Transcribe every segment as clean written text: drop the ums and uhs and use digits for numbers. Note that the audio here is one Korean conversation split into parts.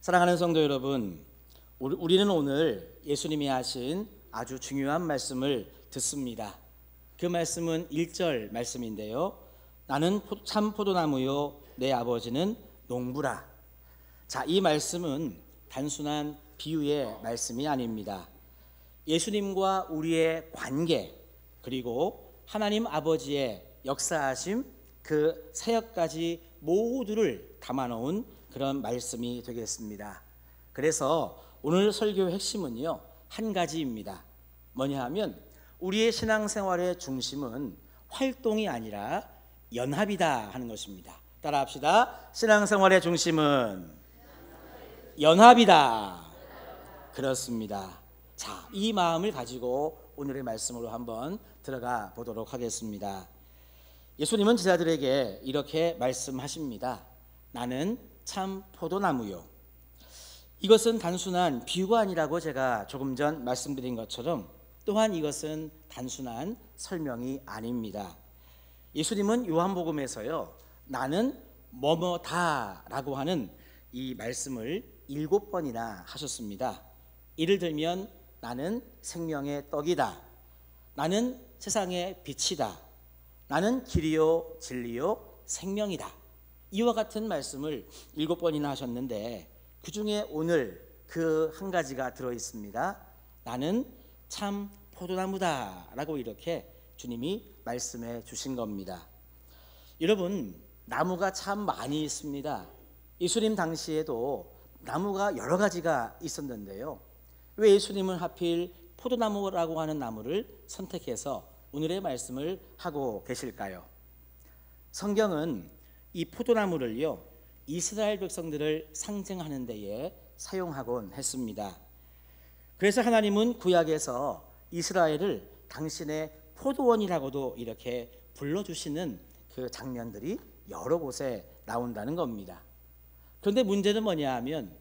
사랑하는 성도 여러분, 우리는 오늘 예수님이 하신 아주 중요한 말씀을 듣습니다. 그 말씀은 1절 말씀인데요. 나는 참 포도나무요 내 아버지는 농부라. 자, 이 말씀은 단순한 비유의 말씀이 아닙니다. 예수님과 우리의 관계, 그리고 하나님 아버지의 역사하심, 그 사역까지 모두를 담아놓은 그런 말씀이 되겠습니다. 그래서 오늘 설교의 핵심은요, 한 가지입니다. 뭐냐 하면 우리의 신앙생활의 중심은 활동이 아니라 연합이다 하는 것입니다. 따라 합시다. 신앙생활의 중심은 연합이다. 그렇습니다. 자, 이 마음을 가지고 오늘의 말씀으로 한번 들어가 보도록 하겠습니다. 예수님은 제자들에게 이렇게 말씀하십니다. 나는 참 포도나무요. 이것은 단순한 비유가 아니라고 제가 조금 전 말씀드린 것처럼 또한 이것은 단순한 설명이 아닙니다. 예수님은 요한복음에서요, 나는 뭐뭐다라고 하는 이 말씀을 7번이나 하셨습니다. 예를 들면 나는 생명의 떡이다. 나는 세상의 빛이다. 나는 길이요 진리요 생명이다. 이와 같은 말씀을 7번이나 하셨는데 그 중에 오늘 그 한 가지가 들어있습니다. 나는 참 포도나무다 라고 이렇게 주님이 말씀해 주신 겁니다. 여러분, 나무가 참 많이 있습니다. 예수님 당시에도 나무가 여러 가지가 있었는데요, 왜 예수님은 하필 포도나무라고 하는 나무를 선택해서 오늘의 말씀을 하고 계실까요? 성경은 이 포도나무를요, 이스라엘 백성들을 상징하는 데에 사용하곤 했습니다. 그래서 하나님은 구약에서 이스라엘을 당신의 포도원이라고도 이렇게 불러주시는 그 장면들이 여러 곳에 나온다는 겁니다. 그런데 문제는 뭐냐 하면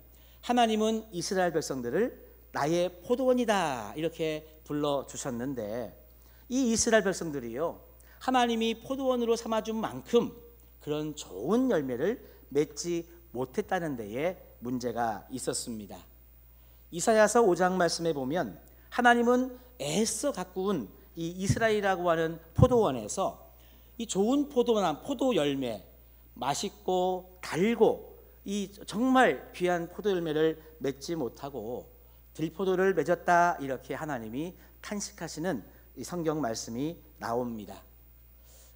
하나님은 이스라엘 백성들을 나의 포도원이다 이렇게 불러주셨는데 이 이스라엘 백성들이요, 하나님이 포도원으로 삼아준 만큼 그런 좋은 열매를 맺지 못했다는 데에 문제가 있었습니다. 이사야서 5장 말씀에 보면 하나님은 애써 가꾸은 이 이스라엘이라고 하는 포도원에서 이 좋은 포도 열매, 맛있고 달고 이 정말 귀한 포도 열매를 맺지 못하고 들포도를 맺었다 이렇게 하나님이 탄식하시는 이 성경 말씀이 나옵니다.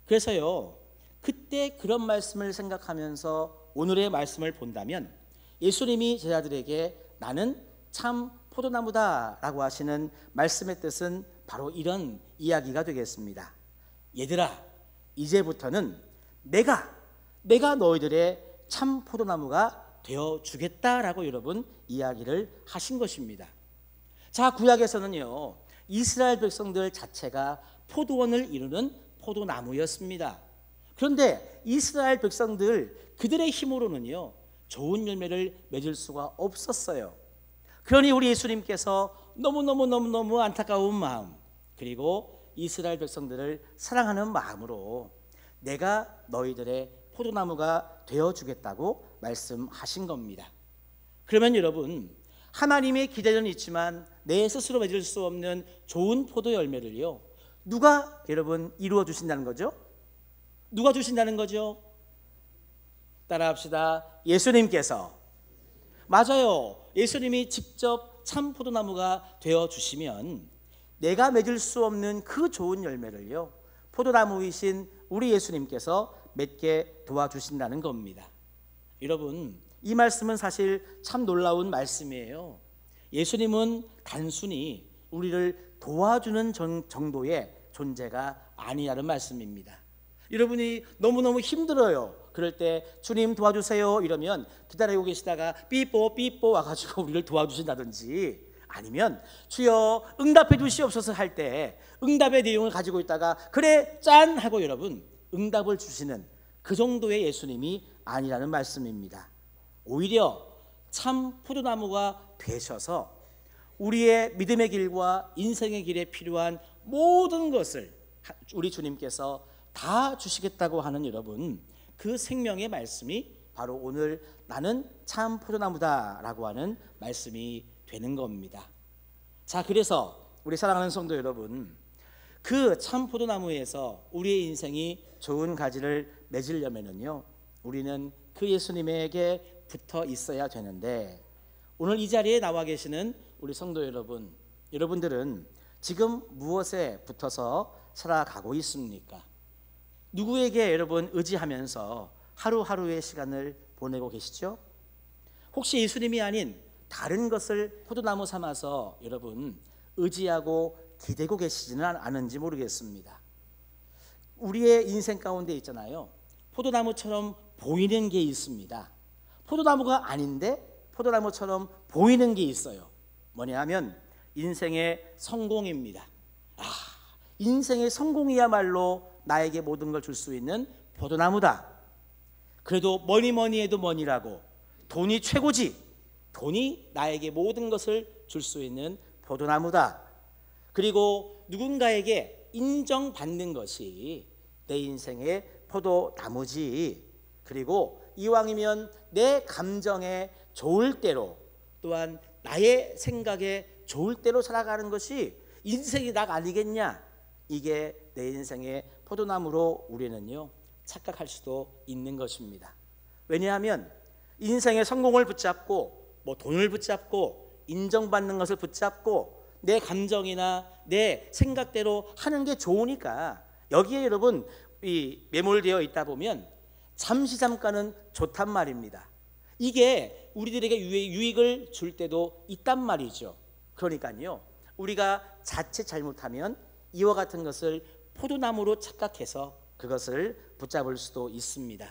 그래서요, 그때 그런 말씀을 생각하면서 오늘의 말씀을 본다면 예수님이 제자들에게 나는 참 포도나무다 라고 하시는 말씀의 뜻은 바로 이런 이야기가 되겠습니다. 얘들아, 이제부터는 내가 너희들의 참 포도나무가 되어주겠다라고 여러분 이야기를 하신 것입니다. 자, 구약에서는요, 이스라엘 백성들 자체가 포도원을 이루는 포도나무였습니다. 그런데 이스라엘 백성들 그들의 힘으로는요, 좋은 열매를 맺을 수가 없었어요. 그러니 우리 예수님께서 너무 안타까운 마음, 그리고 이스라엘 백성들을 사랑하는 마음으로 내가 너희들의 포도나무가 되어주겠다고 말씀하신 겁니다. 그러면 여러분, 하나님의 기대는 있지만 내 스스로 맺을 수 없는 좋은 포도 열매를요, 누가 여러분 이루어 주신다는 거죠? 누가 주신다는 거죠? 따라합시다. 예수님께서. 맞아요. 예수님이 직접 참 포도나무가 되어 주시면 내가 맺을 수 없는 그 좋은 열매를요, 포도나무이신 우리 예수님께서 맺게 도와주신다는 겁니다. 여러분, 이 말씀은 사실 참 놀라운 말씀이에요. 예수님은 단순히 우리를 도와주는 정도의 존재가 아니라는 말씀입니다. 여러분이 너무너무 힘들어요. 그럴 때 주님 도와주세요 이러면 기다리고 계시다가 삐뽀 와가지고 우리를 도와주신다든지, 아니면 주여 응답해 주시옵소서 할 때 응답의 내용을 가지고 있다가 그래 짠 하고 여러분 응답을 주시는 그 정도의 예수님이 아니라는 말씀입니다. 오히려 참 포도나무가 되셔서 우리의 믿음의 길과 인생의 길에 필요한 모든 것을 우리 주님께서 다 주시겠다고 하는 여러분, 그 생명의 말씀이 바로 오늘 나는 참 포도나무다라고 하는 말씀이 되는 겁니다. 자, 그래서 우리 사랑하는 성도 여러분, 그 참 포도나무에서 우리의 인생이 좋은 가지를 맺으려면은요, 우리는 그 예수님에게 붙어 있어야 되는데, 오늘 이 자리에 나와 계시는 우리 성도 여러분, 여러분들은 지금 무엇에 붙어서 살아가고 있습니까? 누구에게 여러분 의지하면서 하루하루의 시간을 보내고 계시죠? 혹시 예수님이 아닌 다른 것을 포도나무 삼아서 여러분 의지하고 기대고 계시지는 않은지 모르겠습니다. 우리의 인생 가운데 있잖아요, 포도나무처럼 보이는 게 있습니다. 포도나무가 아닌데 포도나무처럼 보이는 게 있어요. 뭐냐 하면 인생의 성공입니다. 인생의 성공이야말로 나에게 모든 걸 줄 수 있는 포도나무다. 그래도 뭐니 해도 뭐니라고 돈이 최고지, 돈이 나에게 모든 것을 줄 수 있는 포도나무다. 그리고 누군가에게 인정받는 것이 내 인생의 포도나무지. 그리고 이왕이면 내 감정에 좋을 대로, 또한 나의 생각에 좋을 대로 살아가는 것이 인생이 낙 아니겠냐. 이게 내 인생의 포도나무로 우리는요 착각할 수도 있는 것입니다. 왜냐하면 인생의 성공을 붙잡고 돈을 붙잡고 인정받는 것을 붙잡고 내 감정이나 내 생각대로 하는 게 좋으니까 여기에 여러분 매몰되어 있다 보면 잠깐은 좋단 말입니다. 이게 우리들에게 유익을 줄 때도 있단 말이죠. 그러니까요, 우리가 자칫 잘못하면 이와 같은 것을 포도나무로 착각해서 그것을 붙잡을 수도 있습니다.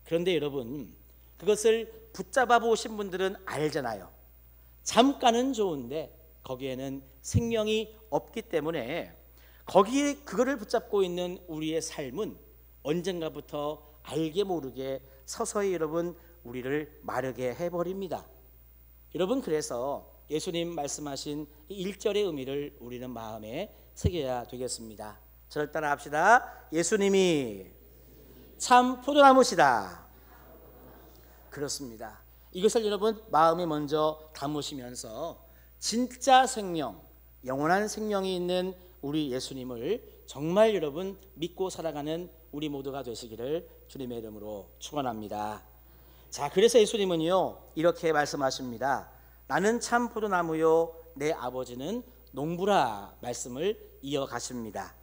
그런데 여러분, 그것을 붙잡아 보신 분들은 알잖아요. 잠깐은 좋은데 거기에는 생명이 없기 때문에 거기에 그거를 붙잡고 있는 우리의 삶은 언젠가부터 알게 모르게 서서히 여러분 우리를 마르게 해버립니다. 여러분, 그래서 예수님 말씀하신 이 1절의 의미를 우리는 마음에 새겨야 되겠습니다. 저를 따라 합시다. 예수님이 참 포도나무시다. 그렇습니다. 이것을 여러분 마음에 먼저 담으시면서 진짜 생명, 영원한 생명이 있는 우리 예수님을 정말 여러분 믿고 살아가는 우리 모두가 되시기를 주님의 이름으로 축원합니다. 자, 그래서 예수님은요 이렇게 말씀하십니다. 나는 참 포도나무요 내 아버지는 농부라 말씀을 이어가십니다.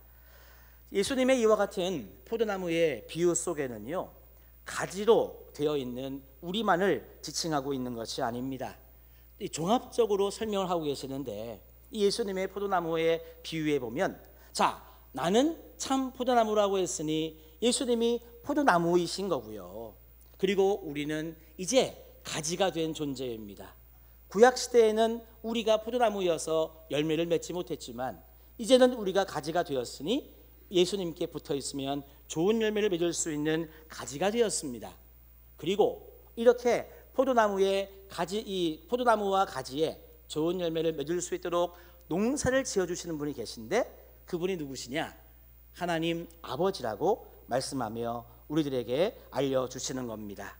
예수님의 이와 같은 포도나무의 비유 속에는요 가지로 되어 있는 우리만을 지칭하고 있는 것이 아닙니다. 종합적으로 설명을 하고 계시는데 이 예수님의 포도나무의 비유에 보면, 자, 나는 참 포도나무라고 했으니 예수님이 포도나무이신 거고요. 그리고 우리는 이제 가지가 된 존재입니다. 구약시대에는 우리가 포도나무여서 열매를 맺지 못했지만 이제는 우리가 가지가 되었으니 예수님께 붙어 있으면 좋은 열매를 맺을 수 있는 가지가 되었습니다. 그리고 이렇게 이 포도나무와 가지에 좋은 열매를 맺을 수 있도록 농사를 지어주시는 분이 계신데 그분이 누구시냐? 하나님 아버지라고 말씀하며 우리들에게 알려주시는 겁니다.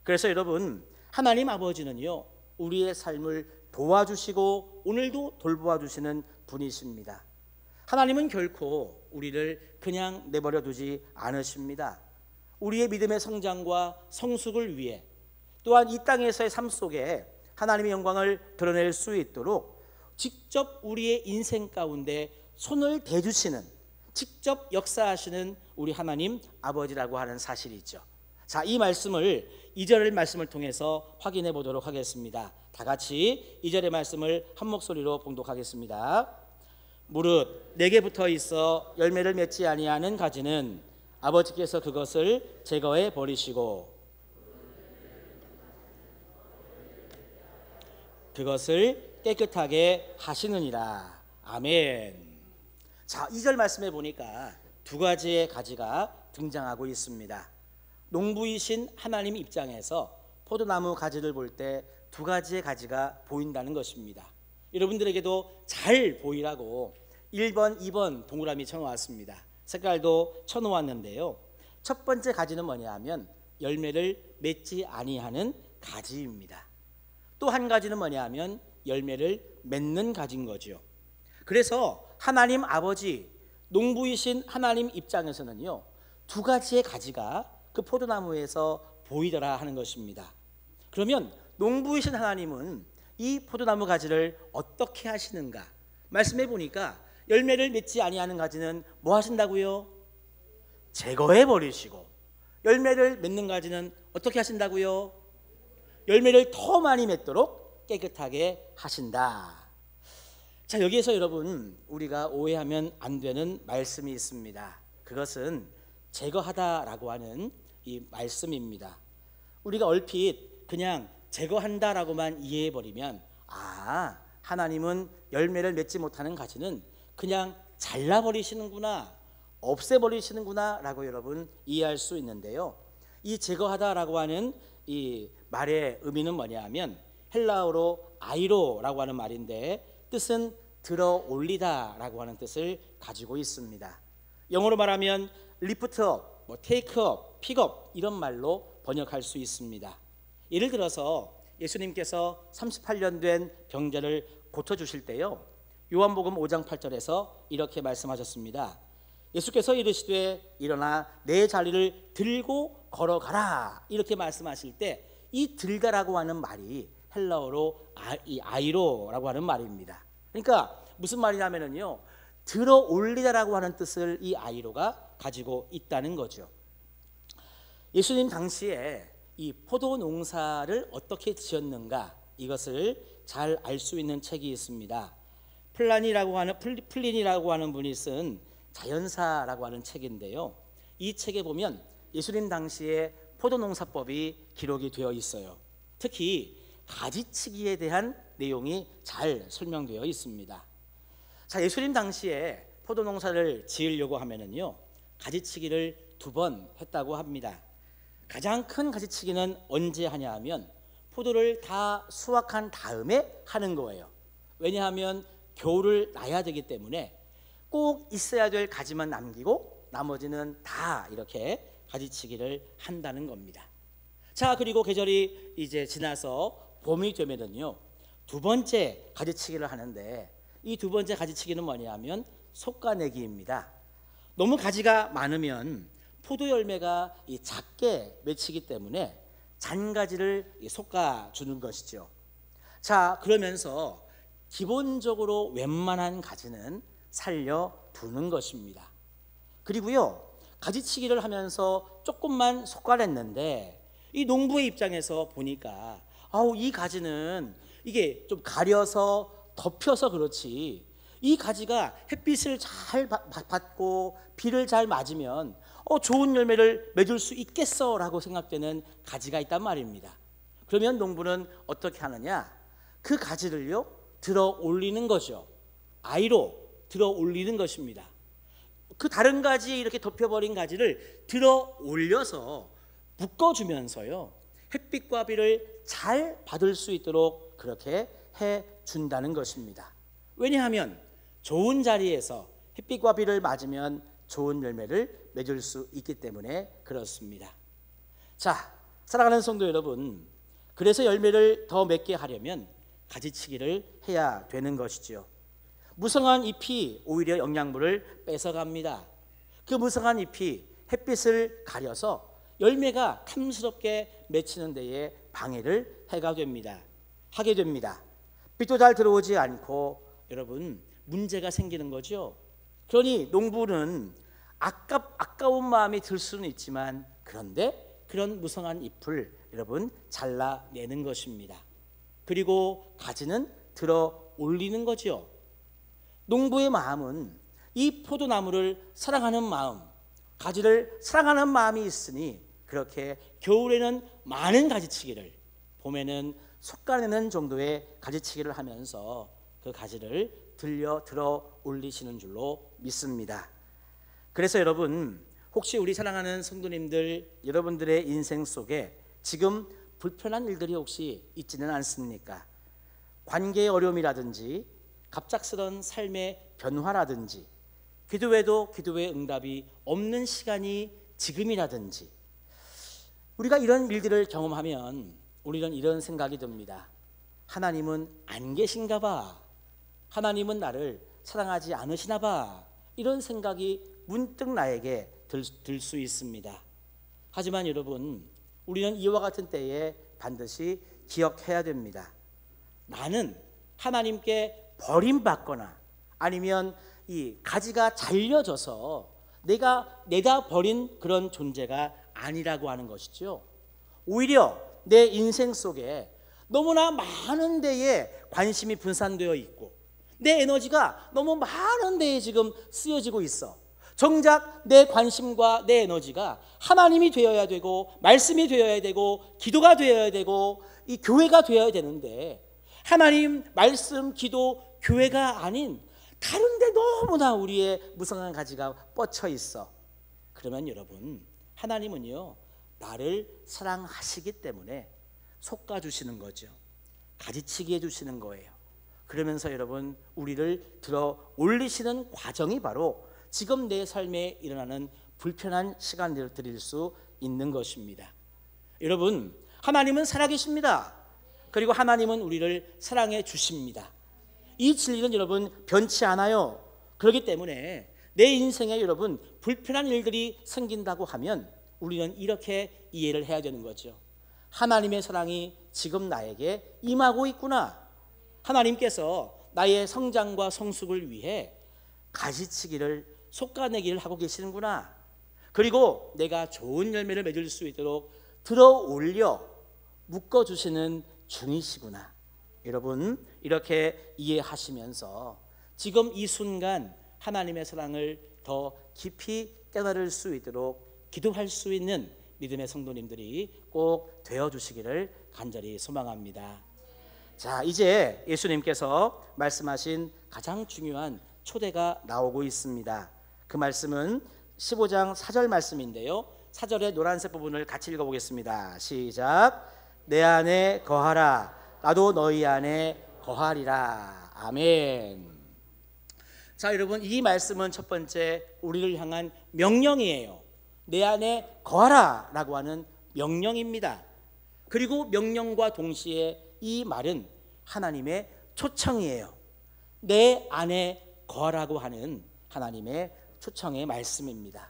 그래서 여러분, 하나님 아버지는요 우리의 삶을 도와주시고 오늘도 돌보아 주시는 분이십니다. 하나님은 결코 우리를 그냥 내버려 두지 않으십니다. 우리의 믿음의 성장과 성숙을 위해, 또한 이 땅에서의 삶 속에 하나님의 영광을 드러낼 수 있도록 직접 우리의 인생 가운데 손을 대주시는, 직접 역사하시는 우리 하나님 아버지라고 하는 사실이죠. 자, 이 말씀을 2절의 말씀을 통해서 확인해 보도록 하겠습니다. 다 같이 2절의 말씀을 한 목소리로 봉독하겠습니다. 무릇 내게 붙어 있어 열매를 맺지 아니하는 가지는 아버지께서 그것을 제거해 버리시고 그것을 깨끗하게 하시느니라. 아멘. 자, 2절 말씀에 보니까 두 가지의 가지가 등장하고 있습니다. 농부이신 하나님 입장에서 포도나무 가지를 볼 때 두 가지의 가지가 보인다는 것입니다. 여러분들에게도 잘 보이라고 1번, 2번 동그라미 쳐놓았습니다. 색깔도 쳐놓았는데요, 첫 번째 가지는 뭐냐 하면 열매를 맺지 아니하는 가지입니다. 또 한 가지는 뭐냐 하면 열매를 맺는 가지인 거죠. 그래서 하나님 아버지, 농부이신 하나님 입장에서는요, 두 가지의 가지가 그 포도나무에서 보이더라 하는 것입니다. 그러면 농부이신 하나님은 이 포도나무 가지를 어떻게 하시는가? 말씀해 보니까 열매를 맺지 아니하는 가지는 뭐 하신다고요? 제거해 버리시고, 열매를 맺는 가지는 어떻게 하신다고요? 열매를 더 많이 맺도록 깨끗하게 하신다. 자, 여기에서 여러분, 우리가 오해하면 안 되는 말씀이 있습니다. 그것은 제거하다라고 하는 이 말씀입니다. 우리가 얼핏 그냥 제거한다라고만 이해해버리면, 아, 하나님은 열매를 맺지 못하는 가지는 그냥 잘라버리시는구나, 없애버리시는구나 라고 여러분 이해할 수 있는데요, 이 제거하다라고 하는 이 말의 의미는 뭐냐 하면 헬라어로 아이로라고 하는 말인데, 뜻은 들어 올리다 라고 하는 뜻을 가지고 있습니다. 영어로 말하면 lift up, take up, pick up 이런 말로 번역할 수 있습니다. 예를 들어서 예수님께서 38년 된 병자를 고쳐주실 때요, 요한복음 5장 8절에서 이렇게 말씀하셨습니다. 예수께서 이르시되 일어나 내 자리를 들고 걸어가라 이렇게 말씀하실 때, 이 들가라고 하는 말이 헬라어로 아이로라고 하는 말입니다. 그러니까 무슨 말이냐면요, 들어 올리다라고 하는 뜻을 이 아이로가 가지고 있다는 거죠. 예수님 당시에 이 포도 농사를 어떻게 지었는가, 이것을 잘 알 수 있는 책이 있습니다. 플린이라고 하는 분이 쓴 자연사라고 하는 책인데요, 이 책에 보면 예수님 당시에 포도 농사법이 기록이 되어 있어요. 특히 가지치기에 대한 내용이 잘 설명되어 있습니다. 자, 예수님 당시에 포도 농사를 지으려고 하면은요, 가지치기를 2번 했다고 합니다. 가장 큰 가지치기는 언제 하냐 하면 포도를 다 수확한 다음에 하는 거예요. 왜냐하면 겨울을 나야 되기 때문에 꼭 있어야 될 가지만 남기고 나머지는 다 이렇게 가지치기를 한다는 겁니다. 자, 그리고 계절이 이제 지나서 봄이 되면은요, 2번째 가지치기를 하는데, 이 2번째 가지치기는 뭐냐면 솎아내기입니다. 너무 가지가 많으면 포도 열매가 작게 맺히기 때문에 잔가지를 솎아주는 것이죠. 자, 그러면서 기본적으로 웬만한 가지는 살려두는 것입니다. 그리고요, 가지치기를 하면서 조금만 솎아냈는데, 이 농부의 입장에서 보니까 이 가지는 이게 좀 가려서 덮여서 그렇지, 이 가지가 햇빛을 잘 받고 비를 잘 맞으면 좋은 열매를 맺을 수 있겠어라고 생각되는 가지가 있단 말입니다. 그러면 농부는 어떻게 하느냐, 그 가지를요 들어 올리는 거죠. 아이로 들어 올리는 것입니다. 그 다른 가지에 이렇게 덮여버린 가지를 들어 올려서 묶어주면서요, 햇빛과 비를 잘 받을 수 있도록 그렇게 해준다는 것입니다. 왜냐하면 좋은 자리에서 햇빛과 비를 맞으면 좋은 열매를 맺을 수 있기 때문에 그렇습니다. 자, 사랑하는 성도 여러분, 그래서 열매를 더 맺게 하려면 가지치기를 해야 되는 것이죠. 무성한 잎이 오히려 영양분을 뺏어갑니다. 그 무성한 잎이 햇빛을 가려서 열매가 탐스럽게 맺히는 데에 방해를 하게 됩니다. 빛도 잘 들어오지 않고 여러분 문제가 생기는 거죠. 그러니 농부는 아까운 마음이 들 수는 있지만, 그런데 그런 무성한 잎을 여러분 잘라내는 것입니다. 그리고 가지는 들어 올리는 거죠. 농부의 마음은 이 포도나무를 사랑하는 마음, 가지를 사랑하는 마음이 있으니 그렇게 겨울에는 많은 가지치기를, 봄에는 솎아내는 정도의 가지치기를 하면서 그 가지를 들어 올리시는 줄로 믿습니다. 그래서 여러분, 혹시 우리 사랑하는 성도님들, 여러분들의 인생 속에 지금 불편한 일들이 혹시 있지는 않습니까? 관계의 어려움이라든지 갑작스런 삶의 변화라든지, 기도에도 기도의 응답이 없는 시간이 지금이라든지, 우리가 이런 일들을 경험하면 우리는 이런 생각이 듭니다. 하나님은 안 계신가 봐. 하나님은 나를 사랑하지 않으시나 봐. 이런 생각이 문득 나에게 들 수 있습니다. 하지만 여러분, 우리는 이와 같은 때에 반드시 기억해야 됩니다. 나는 하나님께 버림받거나 아니면 이 가지가 잘려져서 내가 내다 버린 그런 존재가 아니라고 하는 것이죠. 오히려 내 인생 속에 너무나 많은 데에 관심이 분산되어 있고 내 에너지가 너무 많은 데에 지금 쓰여지고 있어. 정작 내 관심과 내 에너지가 하나님이 되어야 되고 말씀이 되어야 되고 기도가 되어야 되고 이 교회가 되어야 되는데 하나님, 말씀, 기도, 교회가 아닌 다른 데 너무나 우리의 무성한 가지가 뻗쳐 있어. 그러면 여러분, 하나님은요 나를 사랑하시기 때문에 솎아주시는 거죠. 가지치기 해주시는 거예요. 그러면서 여러분, 우리를 들어 올리시는 과정이 바로 지금 내 삶에 일어나는 불편한 시간들을 드릴 수 있는 것입니다. 여러분, 하나님은 살아계십니다. 그리고 하나님은 우리를 사랑해 주십니다. 이 진리는 여러분 변치 않아요. 그렇기 때문에 내 인생에 여러분 불편한 일들이 생긴다고 하면 우리는 이렇게 이해를 해야 되는 거죠. 하나님의 사랑이 지금 나에게 임하고 있구나. 하나님께서 나의 성장과 성숙을 위해 가지치기를 솎아내기를 하고 계시는구나. 그리고 내가 좋은 열매를 맺을 수 있도록 들어 올려 묶어주시는 중이시구나. 여러분, 이렇게 이해하시면서 지금 이 순간 하나님의 사랑을 더 깊이 깨달을 수 있도록 기도할 수 있는 믿음의 성도님들이 꼭 되어주시기를 간절히 소망합니다. 자, 이제 예수님께서 말씀하신 가장 중요한 초대가 나오고 있습니다. 그 말씀은 15장 4절 말씀인데요, 4절의 노란색 부분을 같이 읽어보겠습니다. 시작. 내 안에 거하라. 나도 너희 안에 거하리라. 아멘. 자, 여러분, 이 말씀은 첫 번째 우리를 향한 명령이에요. 내 안에 거하라 라고 하는 명령입니다. 그리고 명령과 동시에 이 말은 하나님의 초청이에요. 내 안에 거하라고 하는 하나님의 초청의 말씀입니다.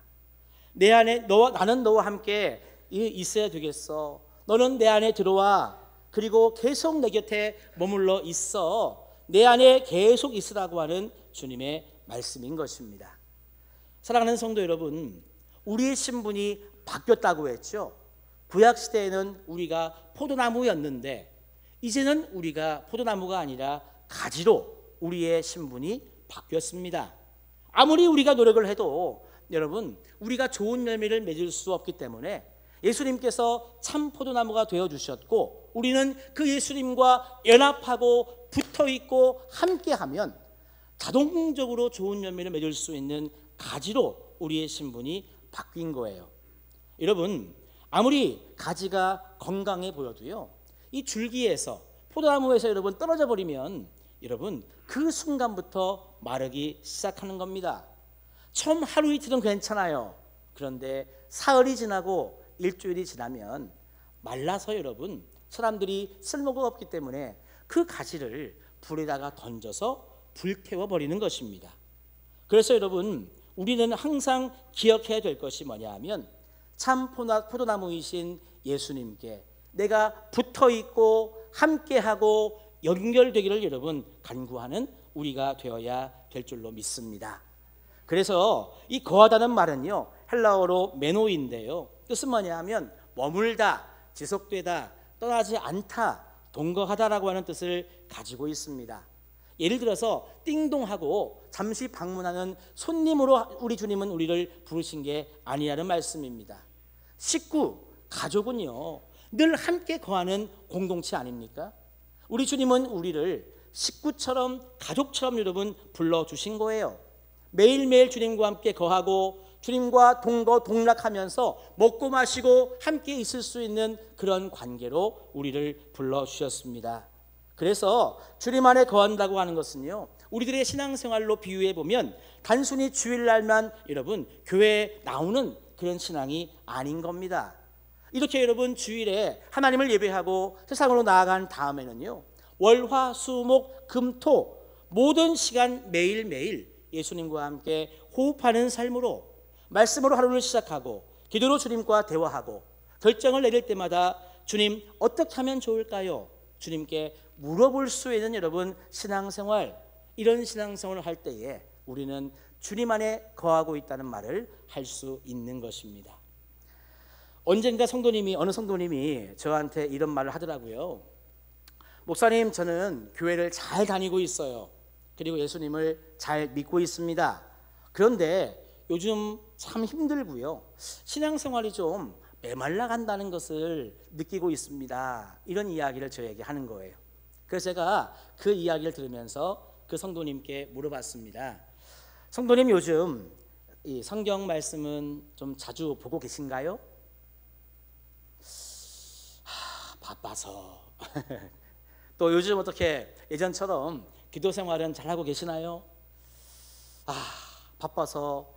내 안에 나는 너와 함께 있어야 되겠어. 너는 내 안에 들어와. 그리고 계속 내 곁에 머물러 있어. 내 안에 계속 있으라고 하는 주님의 말씀인 것입니다. 사랑하는 성도 여러분, 우리의 신분이 바뀌었다고 했죠. 구약시대에는 우리가 포도나무였는데 이제는 우리가 포도나무가 아니라 가지로 우리의 신분이 바뀌었습니다. 아무리 우리가 노력을 해도 여러분, 우리가 좋은 열매를 맺을 수 없기 때문에 예수님께서 참 포도나무가 되어주셨고 우리는 그 예수님과 연합하고 붙어있고 함께하면 자동적으로 좋은 열매를 맺을 수 있는 가지로 우리의 신분이 바뀐 거예요. 여러분, 아무리 가지가 건강해 보여도요, 이 줄기에서 포도나무에서 여러분 떨어져 버리면 여러분 그 순간부터 마르기 시작하는 겁니다. 처음 하루 이틀은 괜찮아요. 그런데 사흘이 지나고 일주일이 지나면 말라서 여러분 사람들이 쓸모가 없기 때문에 그 가지를 불에다가 던져서 불태워 버리는 것입니다. 그래서 여러분, 우리는 항상 기억해야 될 것이 뭐냐 하면 참 포도나무이신 예수님께 내가 붙어있고 함께하고 연결되기를 여러분 간구하는 우리가 되어야 될 줄로 믿습니다. 그래서 이 거하다는 말은요, 헬라어로 메노인데요, 뜻은 뭐냐 하면 머물다, 지속되다, 떠나지 않다, 동거하다라고 하는 뜻을 가지고 있습니다. 예를 들어서 띵동하고 잠시 방문하는 손님으로 우리 주님은 우리를 부르신 게 아니라는 말씀입니다. 식구, 가족은요 늘 함께 거하는 공동체 아닙니까? 우리 주님은 우리를 식구처럼 가족처럼 여러분 불러주신 거예요. 매일매일 주님과 함께 거하고 주님과 동거동락하면서 먹고 마시고 함께 있을 수 있는 그런 관계로 우리를 불러주셨습니다. 그래서 주님 안에 거한다고 하는 것은요, 우리들의 신앙생활로 비유해 보면 단순히 주일날만 여러분 교회에 나오는 그런 신앙이 아닌 겁니다. 이렇게 여러분 주일에 하나님을 예배하고 세상으로 나아간 다음에는요, 월화수목 금토 모든 시간 매일매일 예수님과 함께 호흡하는 삶으로 말씀으로 하루를 시작하고 기도로 주님과 대화하고 결정을 내릴 때마다 주님 어떻게 하면 좋을까요? 주님께 물어볼 수 있는 여러분 신앙생활, 이런 신앙생활을 할 때에 우리는 주님 안에 거하고 있다는 말을 할 수 있는 것입니다. 언젠가 어느 성도님이 저한테 이런 말을 하더라고요. 목사님, 저는 교회를 잘 다니고 있어요. 그리고 예수님을 잘 믿고 있습니다. 그런데 요즘 참 힘들고요, 신앙생활이 좀 메말라 간다는 것을 느끼고 있습니다. 이런 이야기를 저에게 하는 거예요. 그래서 제가 그 이야기를 들으면서 그 성도님께 물어봤습니다. 성도님, 요즘 이 성경 말씀은 좀 자주 보고 계신가요? 바빠서. 또 요즘 어떻게 예전처럼 기도 생활은 잘하고 계시나요? 바빠서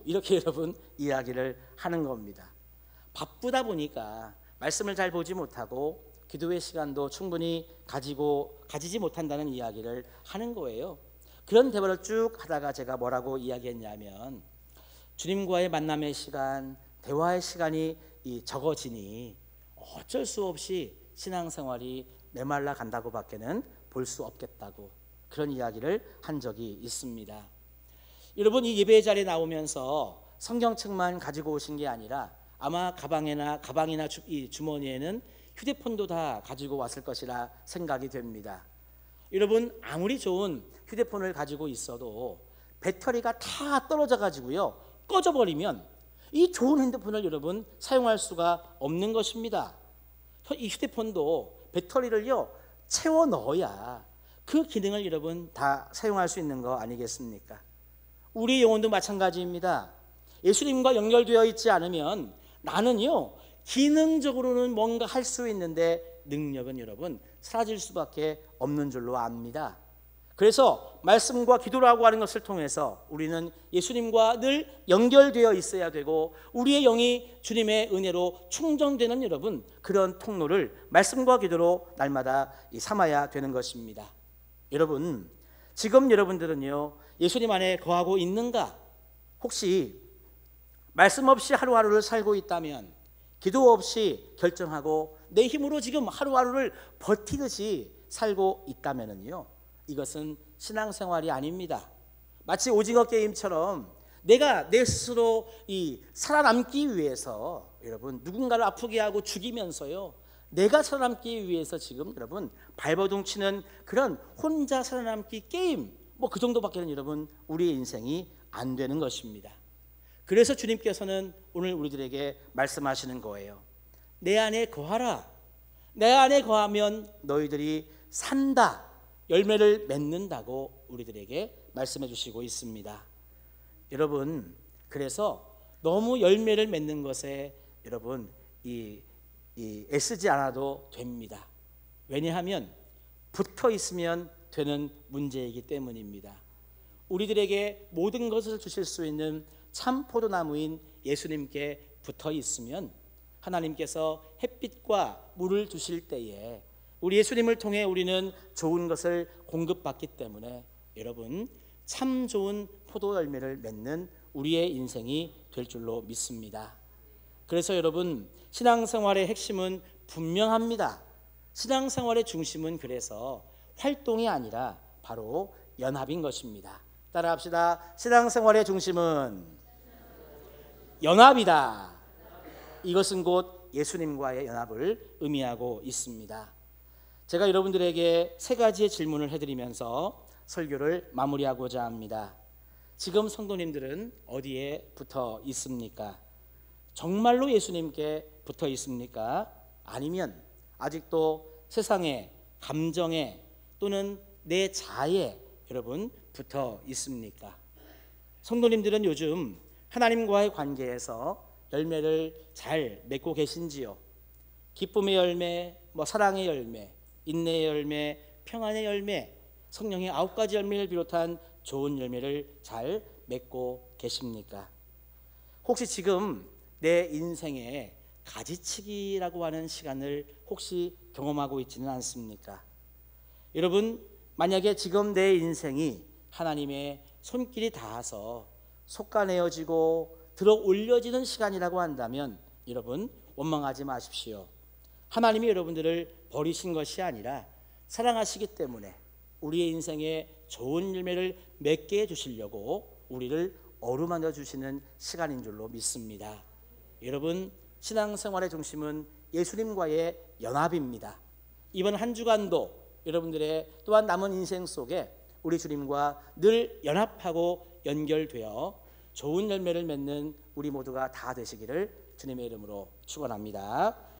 이렇게 여러분 이야기를 하는 겁니다. 바쁘다 보니까 말씀을 잘 보지 못하고 기도의 시간도 충분히 가지지 못한다는 이야기를 하는 거예요. 그런 대화를 쭉 하다가 제가 뭐라고 이야기했냐면, 주님과의 만남의 시간, 대화의 시간이 적어지니 어쩔 수 없이 신앙생활이 메말라 간다고 밖에는 볼 수 없겠다고, 그런 이야기를 한 적이 있습니다. 여러분, 이 예배 자리에 나오면서 성경책만 가지고 오신 게 아니라 아마 가방이나 이 주머니에는 휴대폰도 다 가지고 왔을 것이라 생각이 됩니다. 여러분, 아무리 좋은 휴대폰을 가지고 있어도 배터리가 다 떨어져 가지고요, 꺼져버리면 이 좋은 핸드폰을 여러분 사용할 수가 없는 것입니다. 이 휴대폰도 배터리를요 채워 넣어야 그 기능을 여러분 다 사용할 수 있는 거 아니겠습니까? 우리 영혼도 마찬가지입니다. 예수님과 연결되어 있지 않으면 나는요 기능적으로는 뭔가 할 수 있는데 능력은 여러분 사라질 수밖에 없는 줄로 압니다. 그래서 말씀과 기도라고 하는 것을 통해서 우리는 예수님과 늘 연결되어 있어야 되고, 우리의 영이 주님의 은혜로 충전되는 여러분 그런 통로를 말씀과 기도로 날마다 삼아야 되는 것입니다. 여러분, 지금 여러분들은요 예수님 안에 거하고 있는가? 혹시 말씀 없이 하루하루를 살고 있다면, 기도 없이 결정하고 내 힘으로 지금 하루하루를 버티듯이 살고 있다면요, 이것은 신앙생활이 아닙니다. 마치 오징어 게임처럼 내가 내 스스로 살아남기 위해서 여러분 누군가를 아프게 하고 죽이면서요, 내가 살아남기 위해서 지금 여러분 발버둥 치는 그런 혼자 살아남기 게임, 그 정도밖에는 여러분 우리의 인생이 안 되는 것입니다. 그래서 주님께서는 오늘 우리들에게 말씀하시는 거예요. 내 안에 거하라. 내 안에 거하면 너희들이 산다, 열매를 맺는다고 우리들에게 말씀해 주시고 있습니다. 여러분, 그래서 너무 열매를 맺는 것에 여러분 애쓰지 않아도 됩니다. 왜냐하면 붙어 있으면 되는 문제이기 때문입니다. 우리들에게 모든 것을 주실 수 있는 참 포도나무인 예수님께 붙어 있으면 하나님께서 햇빛과 물을 주실 때에 우리 예수님을 통해 우리는 좋은 것을 공급받기 때문에 여러분 참 좋은 포도 열매를 맺는 우리의 인생이 될 줄로 믿습니다. 그래서 여러분, 신앙생활의 핵심은 분명합니다. 신앙생활의 중심은 그래서 활동이 아니라 바로 연합인 것입니다. 따라합시다. 신앙생활의 중심은 연합이다. 이것은 곧 예수님과의 연합을 의미하고 있습니다. 제가 여러분들에게 세 가지의 질문을 해드리면서 설교를 마무리하고자 합니다. 지금 성도님들은 어디에 붙어 있습니까? 정말로 예수님께 붙어 있습니까? 아니면 아직도 세상에, 감정에 또는 내 자에 여러분 붙어 있습니까? 성도님들은 요즘 하나님과의 관계에서 열매를 잘 맺고 계신지요? 기쁨의 열매, 사랑의 열매, 인내의 열매, 평안의 열매, 성령의 9가지 열매를 비롯한 좋은 열매를 잘 맺고 계십니까? 혹시 지금 내 인생에 가지치기라고 하는 시간을 혹시 경험하고 있지는 않습니까? 여러분, 만약에 지금 내 인생이 하나님의 손길이 닿아서 솎아내어지고 들어 올려지는 시간이라고 한다면 여러분 원망하지 마십시오. 하나님이 여러분들을 버리신 것이 아니라 사랑하시기 때문에 우리의 인생에 좋은 열매를 맺게 해주시려고 우리를 어루만져 주시는 시간인 줄로 믿습니다. 여러분, 신앙생활의 중심은 예수님과의 연합입니다. 이번 한 주간도 여러분들의 또한 남은 인생 속에 우리 주님과 늘 연합하고 연결되어 좋은 열매를 맺는 우리 모두가 다 되시기를 주님의 이름으로 축원합니다.